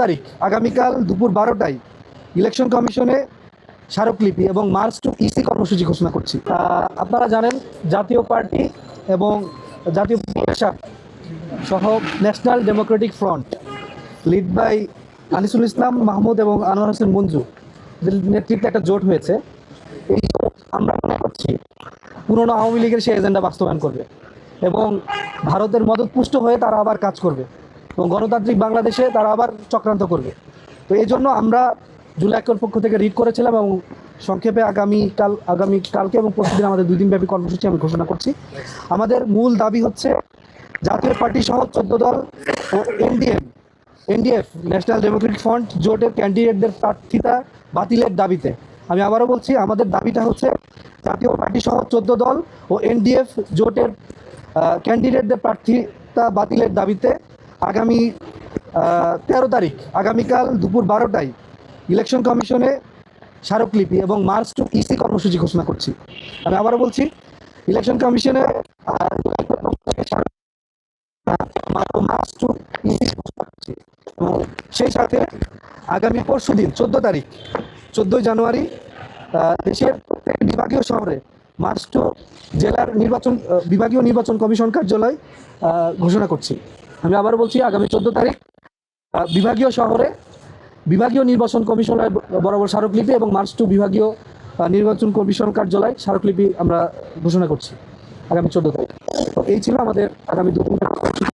তারিখ আগামীকাল দুপুর 12টায় ইলেকশন কমিশনে স্মারকলিপি এবং মার্চ টু ইসি কর্মসূচি ঘোষণা করছি। আপনারা জানেন জাতীয় পার্টি এবং জাতীয় পরিষদ সহ National Democratic Front lead by Anisul Islam Mahmud এবং আনোয়ার হোসেন মঞ্জু নেতৃত্বে একটা জোট হয়েছে। এই জোট আমরা মনে করছি পুরনো আওয়ামী লীগের সেই এজেন্ডা বাস্তবায়ন করবে এবং ভারতের মদতপুষ্ট হয়ে তারা আবার কাজ করবে এবং গণতান্ত্রিক বাংলাদেশে তারা আবার চক্রান্ত করবে। তো এই জন্য আমরা জুলাইকের পক্ষ থেকে রিট করেছিলাম এবং সংক্ষেপে আগামীকালকে এবং পরশুদিন আমাদের 2 দিনব্যাপী কর্মসূচি আমি ঘোষণা করছি। আমাদের মূল দাবি হচ্ছে জাতীয় পার্টি সহ 14 দল ও এনডিএফ ন্যাশনাল ডেমোক্রেটিক ফ্রন্ট জোটের ক্যান্ডিডেটদের প্রার্থিতা বাতিলের দাবিতে। আমি আবারও বলছি, আমাদের দাবিটা হচ্ছে জাতীয় পার্টি সহ 14 দল ও এনডিএফ জোটের ক্যান্ডিডেটদের প্রার্থিতা বাতিলের দাবিতে আগামী 13 তারিখ আগামীকাল দুপুর 12টায় ইলেকশন কমিশনে স্মারকলিপি এবং মার্চ টু ইসি কর্মসূচি ঘোষণা করছি। আমি আবারও বলছি, ইলেকশন কমিশনে মার্চ টু ইসি ঘোষণা করছি এবং সেই সাথে আগামী পরশুদিন 14 জানুয়ারি দেশের প্রত্যেক বিভাগীয় শহরে মার্চ টু জেলার বিভাগীয় নির্বাচন কমিশন কার্যালয় ঘোষণা করছি। আমি আবারও বলছি, আগামী 14 তারিখ বিভাগীয় শহরে বিভাগীয় নির্বাচন কমিশনের বরাবর স্মারকলিপি এবং মার্চ টু বিভাগীয় নির্বাচন কমিশন কার্যালয় স্মারকলিপি আমরা ঘোষণা করছি আগামী 14 তারিখ। তো এই ছিল আমাদের আগামী 2 দিনের কর্মসূচি।